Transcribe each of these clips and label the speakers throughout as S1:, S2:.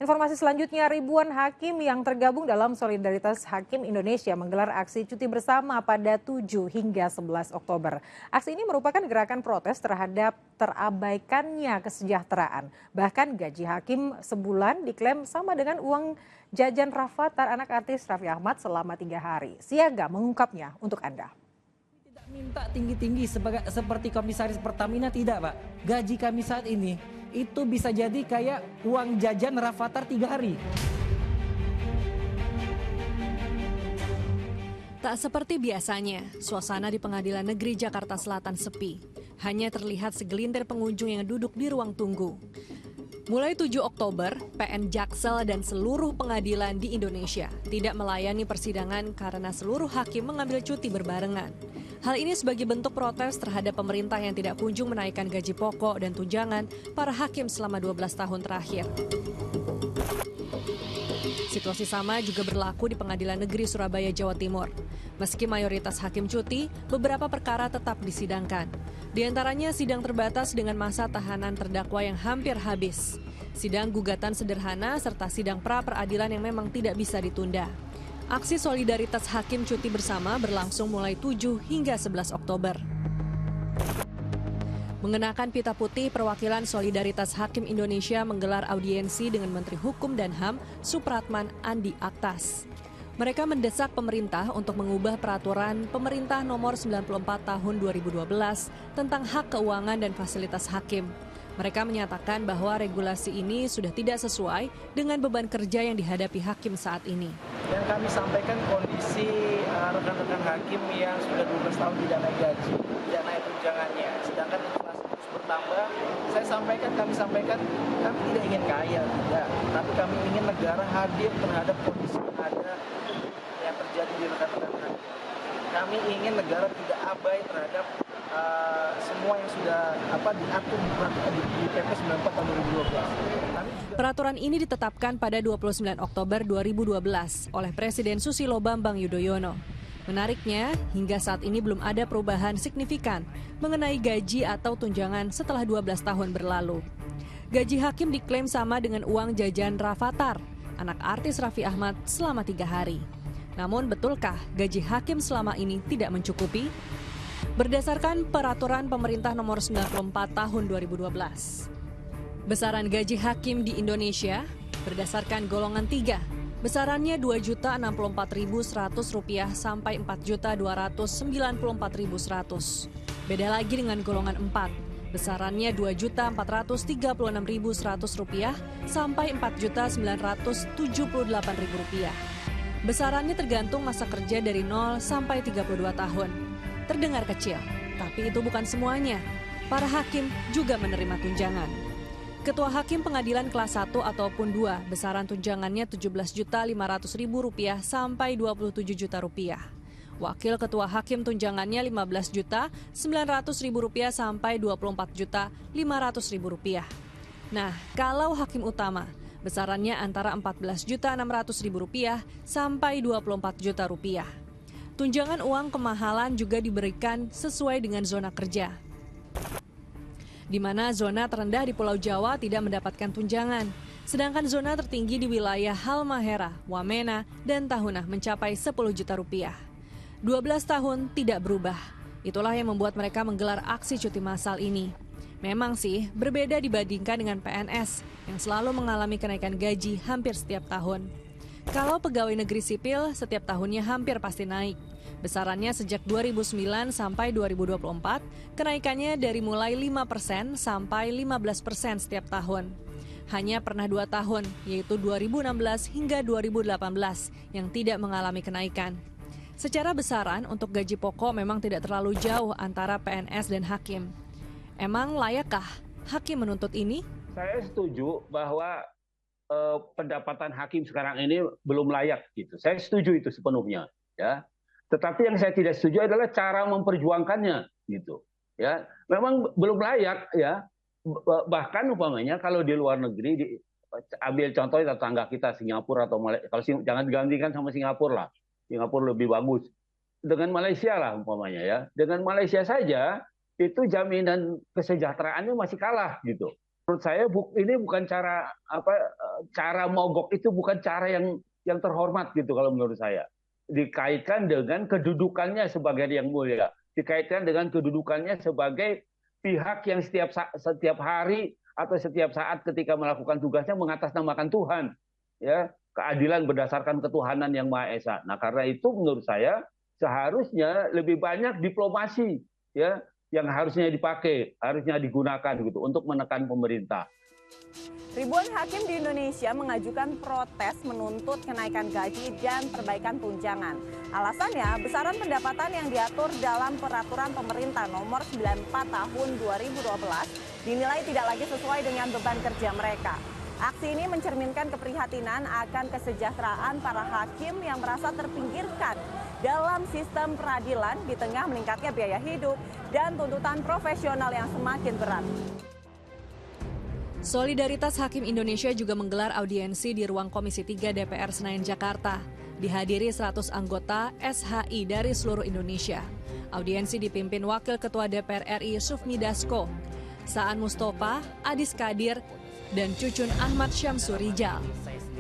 S1: Informasi selanjutnya, ribuan hakim yang tergabung dalam Solidaritas Hakim Indonesia menggelar aksi cuti bersama pada 7 hingga 11 Oktober. Aksi ini merupakan gerakan protes terhadap terabaikannya kesejahteraan. Bahkan gaji hakim sebulan diklaim sama dengan uang jajan Rafathar anak artis Raffi Ahmad selama 3 hari. Siaga mengungkapnya untuk Anda.
S2: Tidak minta tinggi-tinggi seperti komisaris Pertamina, tidak Pak. Gaji kami saat ini itu bisa jadi kayak uang jajan Rafathar 3 hari.
S3: Tak seperti biasanya, suasana di Pengadilan Negeri Jakarta Selatan sepi. Hanya terlihat segelintir pengunjung yang duduk di ruang tunggu. Mulai 7 Oktober, PN Jaksel dan seluruh pengadilan di Indonesia tidak melayani persidangan karena seluruh hakim mengambil cuti berbarengan. Hal ini sebagai bentuk protes terhadap pemerintah yang tidak kunjung menaikkan gaji pokok dan tunjangan para hakim selama 12 tahun terakhir. Situasi sama juga berlaku di Pengadilan Negeri Surabaya, Jawa Timur. Meski mayoritas hakim cuti, beberapa perkara tetap disidangkan. Di antaranya sidang terbatas dengan masa tahanan terdakwa yang hampir habis. Sidang gugatan sederhana serta sidang pra-peradilan yang memang tidak bisa ditunda. Aksi solidaritas hakim cuti bersama berlangsung mulai 7 hingga 11 Oktober. Mengenakan pita putih, perwakilan Solidaritas Hakim Indonesia menggelar audiensi dengan Menteri Hukum dan HAM Supratman Andi Aktas. Mereka mendesak pemerintah untuk mengubah peraturan pemerintah nomor 94 tahun 2012 tentang hak keuangan dan fasilitas hakim. Mereka menyatakan bahwa regulasi ini sudah tidak sesuai dengan beban kerja yang dihadapi hakim saat ini.
S4: Yang kami sampaikan kondisi rekan-rekan hakim yang sudah 12 tahun tidak naik gaji, tidak naik tunjangannya, sedangkan inflasi terus bertambah. Kami sampaikan, kami tidak ingin kaya, tidak, tapi kami ingin negara hadir terhadap kondisi yang ada yang terjadi di rekan-rekan hakim. Kami ingin negara tidak abai terhadap semua yang sudah diatur di PP 94 tahun 2012.
S3: Peraturan ini ditetapkan pada 29 Oktober 2012 oleh Presiden Susilo Bambang Yudhoyono. Menariknya, hingga saat ini belum ada perubahan signifikan mengenai gaji atau tunjangan setelah 12 tahun berlalu. Gaji hakim diklaim sama dengan uang jajan Rafathar, anak artis Raffi Ahmad, selama 3 hari. Namun betulkah gaji hakim selama ini tidak mencukupi? Berdasarkan peraturan pemerintah nomor 94 tahun 2012. Besaran gaji hakim di Indonesia berdasarkan golongan 3, besarannya Rp2.064.100 sampai Rp4.294.100. Beda lagi dengan golongan 4, besarannya Rp2.436.100 sampai Rp4.978.000. Besarannya tergantung masa kerja dari 0 sampai 32 tahun. Terdengar kecil, tapi itu bukan semuanya. Para hakim juga menerima tunjangan. Ketua Hakim Pengadilan Kelas 1 ataupun 2, besaran tunjangannya Rp17.500.000 sampai Rp27 juta. Wakil Ketua Hakim tunjangannya Rp15.900.000 sampai Rp24.500.000. Nah, kalau hakim utama, besarannya antara Rp14.600.000 sampai Rp24 juta. Tunjangan uang kemahalan juga diberikan sesuai dengan zona kerja, di mana zona terendah di Pulau Jawa tidak mendapatkan tunjangan, sedangkan zona tertinggi di wilayah Halmahera, Wamena, dan Tahuna mencapai Rp10 juta. 12 tahun tidak berubah. Itulah yang membuat mereka menggelar aksi cuti massal ini. Memang sih berbeda dibandingkan dengan PNS yang selalu mengalami kenaikan gaji hampir setiap tahun. Kalau pegawai negeri sipil setiap tahunnya hampir pasti naik. Besarannya sejak 2009 sampai 2024, kenaikannya dari mulai 5% sampai 15% setiap tahun. Hanya pernah 2 tahun, yaitu 2016 hingga 2018, yang tidak mengalami kenaikan. Secara besaran, untuk gaji pokok memang tidak terlalu jauh antara PNS dan hakim. Emang layakkah hakim menuntut ini?
S5: Saya setuju bahwa pendapatan hakim sekarang ini belum layak gitu. Saya setuju itu sepenuhnya, ya. Tetapi yang saya tidak setuju adalah cara memperjuangkannya gitu. Ya, memang belum layak ya. Bahkan umpamanya kalau di luar negeri, ambil contoh tetangga kita Singapura atau Malaysia, kalau jangan digantikan sama Singapura lah. Singapura lebih bagus. Dengan Malaysia lah umpamanya ya. Dengan Malaysia saja itu jaminan kesejahteraannya masih kalah gitu. Menurut saya ini bukan cara mogok itu bukan cara yang terhormat gitu kalau menurut saya. Dikaitkan dengan kedudukannya sebagai yang mulia, dikaitkan dengan kedudukannya sebagai pihak yang setiap hari atau setiap saat ketika melakukan tugasnya mengatasnamakan Tuhan, ya, keadilan berdasarkan ketuhanan yang Maha Esa. Nah, karena itu menurut saya seharusnya lebih banyak diplomasi, ya, yang harusnya dipakai, harusnya digunakan gitu untuk menekan pemerintah.
S6: Ribuan hakim di Indonesia mengajukan protes menuntut kenaikan gaji dan perbaikan tunjangan. Alasannya, besaran pendapatan yang diatur dalam Peraturan Pemerintah Nomor 94 Tahun 2012 dinilai tidak lagi sesuai dengan beban kerja mereka. Aksi ini mencerminkan keprihatinan akan kesejahteraan para hakim yang merasa terpinggirkan dalam sistem peradilan di tengah meningkatnya biaya hidup dan tuntutan profesional yang semakin berat.
S3: Solidaritas Hakim Indonesia juga menggelar audiensi di ruang Komisi 3 DPR Senayan, Jakarta. Dihadiri 100 anggota SHI dari seluruh Indonesia. Audiensi dipimpin Wakil Ketua DPR RI Sufmi Dasko, Saan Mustafa, Adis Kadir, dan Cucun Ahmad Syamsurijal.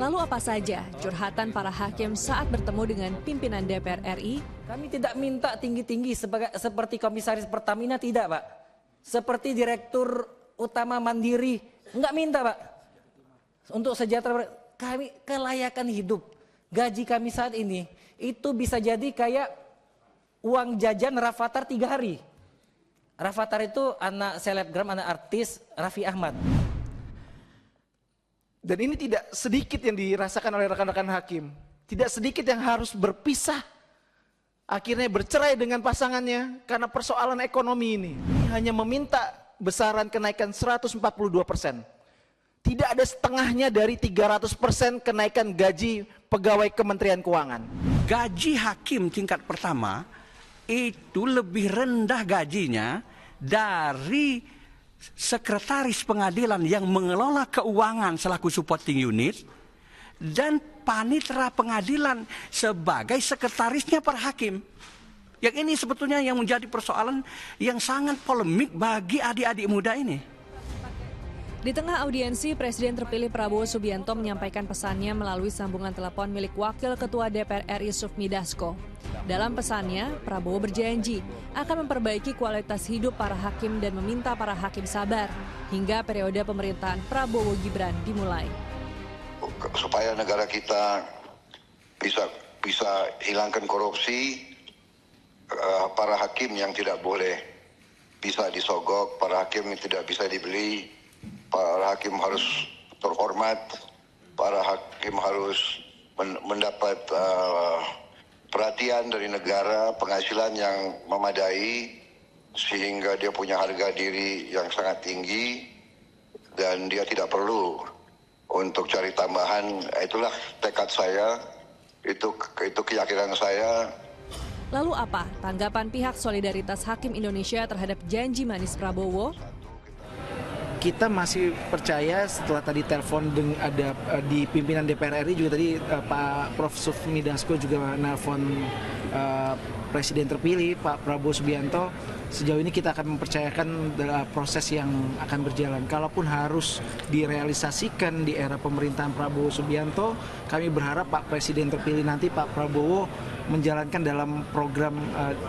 S3: Lalu apa saja curhatan para hakim saat bertemu dengan pimpinan DPR RI?
S2: Kami tidak minta tinggi-tinggi seperti komisaris Pertamina, tidak Pak. Seperti Direktur Utama Mandiri, enggak minta Pak. Untuk sejahtera kami, kelayakan hidup. Gaji kami saat ini itu bisa jadi kayak uang jajan Rafathar 3 hari. Rafathar itu anak selebgram, anak artis Raffi Ahmad.
S4: Dan ini tidak sedikit yang dirasakan oleh rekan-rekan hakim. Tidak sedikit yang harus berpisah. Akhirnya bercerai dengan pasangannya karena persoalan ekonomi ini. Hanya meminta besaran kenaikan 142%. Tidak ada setengahnya dari 300% kenaikan gaji pegawai Kementerian Keuangan.
S7: Gaji hakim tingkat pertama itu lebih rendah gajinya dari sekretaris pengadilan yang mengelola keuangan selaku supporting unit dan panitera pengadilan sebagai sekretarisnya para hakim. Yang ini sebetulnya yang menjadi persoalan yang sangat polemik bagi adik-adik muda ini.
S3: Di tengah audiensi, Presiden terpilih Prabowo Subianto menyampaikan pesannya melalui sambungan telepon milik Wakil Ketua DPR RI Sufmi Dasko. Dalam pesannya, Prabowo berjanji akan memperbaiki kualitas hidup para hakim dan meminta para hakim sabar hingga periode pemerintahan Prabowo Gibran dimulai.
S8: Supaya negara kita bisa hilangkan korupsi, para hakim yang tidak boleh bisa disogok, para hakim yang tidak bisa dibeli, para hakim harus terhormat, para hakim harus mendapat perhatian dari negara, penghasilan yang memadai, sehingga dia punya harga diri yang sangat tinggi, dan dia tidak perlu untuk cari tambahan. Itulah tekad saya, itu keyakinan saya.
S3: Lalu apa tanggapan pihak Solidaritas Hakim Indonesia terhadap janji manis Prabowo?
S4: Kita masih percaya setelah tadi telepon ada di pimpinan DPR RI juga tadi Pak Prof. Sufmi Dasko juga nelpon Presiden terpilih Pak Prabowo Subianto. Sejauh ini kita akan mempercayakan proses yang akan berjalan. Kalaupun harus direalisasikan di era pemerintahan Prabowo Subianto, kami berharap Pak Presiden terpilih nanti Pak Prabowo menjalankan dalam program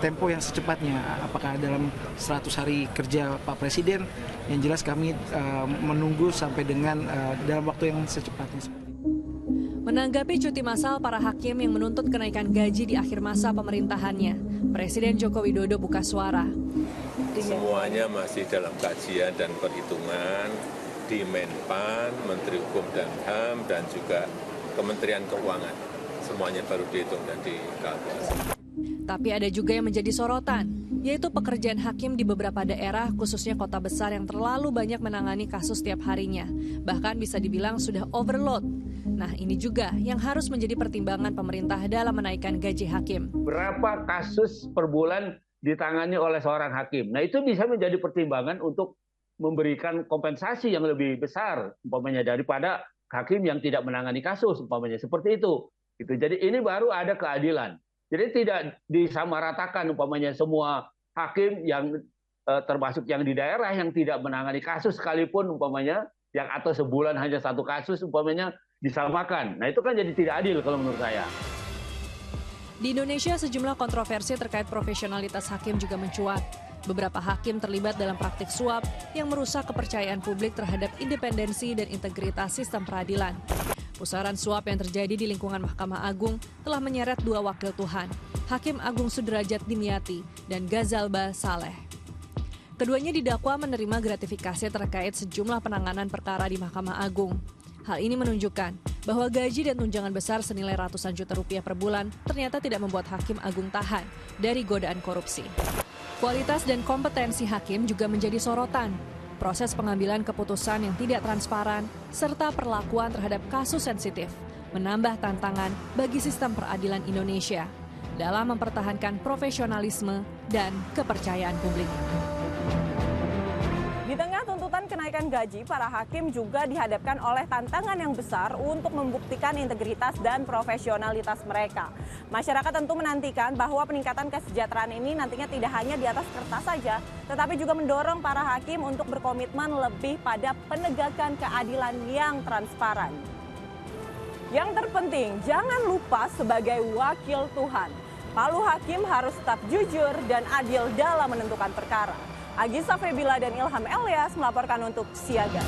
S4: tempo yang secepatnya. Apakah dalam 100 hari kerja Pak Presiden, yang jelas kami menunggu sampai dengan dalam waktu yang secepatnya.
S3: Menanggapi cuti massal para hakim yang menuntut kenaikan gaji di akhir masa pemerintahannya, Presiden Joko Widodo buka suara.
S9: Semuanya masih dalam kajian dan perhitungan di Menpan, Menteri Hukum dan HAM, dan juga Kementerian Keuangan. Semuanya baru dihitung dan dikalkulasi.
S3: Tapi ada juga yang menjadi sorotan, yaitu pekerjaan hakim di beberapa daerah, khususnya kota besar yang terlalu banyak menangani kasus setiap harinya. Bahkan bisa dibilang sudah overload. Nah, ini juga yang harus menjadi pertimbangan pemerintah dalam menaikkan gaji hakim.
S5: Berapa kasus per bulan ditangani oleh seorang hakim? Nah, itu bisa menjadi pertimbangan untuk memberikan kompensasi yang lebih besar, umpamanya daripada hakim yang tidak menangani kasus, umpamanya seperti itu. Gitu. Jadi ini baru ada keadilan. Jadi tidak disamaratakan umpamanya semua hakim yang termasuk yang di daerah yang tidak menangani kasus sekalipun umpamanya, yang atau sebulan hanya satu kasus umpamanya disamakan. Nah itu kan jadi tidak adil kalau menurut saya.
S3: Di Indonesia, sejumlah kontroversi terkait profesionalitas hakim juga mencuat. Beberapa hakim terlibat dalam praktik suap yang merusak kepercayaan publik terhadap independensi dan integritas sistem peradilan. Pusaran suap yang terjadi di lingkungan Mahkamah Agung telah menyeret dua wakil Tuhan, Hakim Agung Sudrajat Dimyati dan Gazalba Saleh. Keduanya didakwa menerima gratifikasi terkait sejumlah penanganan perkara di Mahkamah Agung. Hal ini menunjukkan bahwa gaji dan tunjangan besar senilai ratusan juta rupiah per bulan ternyata tidak membuat Hakim Agung tahan dari godaan korupsi. Kualitas dan kompetensi hakim juga menjadi sorotan. Proses pengambilan keputusan yang tidak transparan, serta perlakuan terhadap kasus sensitif, menambah tantangan bagi sistem peradilan Indonesia dalam mempertahankan profesionalisme dan kepercayaan publik.
S6: Di tengah tuntutan kenaikan gaji, para hakim juga dihadapkan oleh tantangan yang besar untuk membuktikan integritas dan profesionalitas mereka. Masyarakat tentu menantikan bahwa peningkatan kesejahteraan ini nantinya tidak hanya di atas kertas saja, tetapi juga mendorong para hakim untuk berkomitmen lebih pada penegakan keadilan yang transparan. Yang terpenting, jangan lupa sebagai wakil Tuhan, Palu hakim harus tetap jujur dan adil dalam menentukan perkara. Agisa Febila dan Ilham Elias melaporkan untuk Siaga.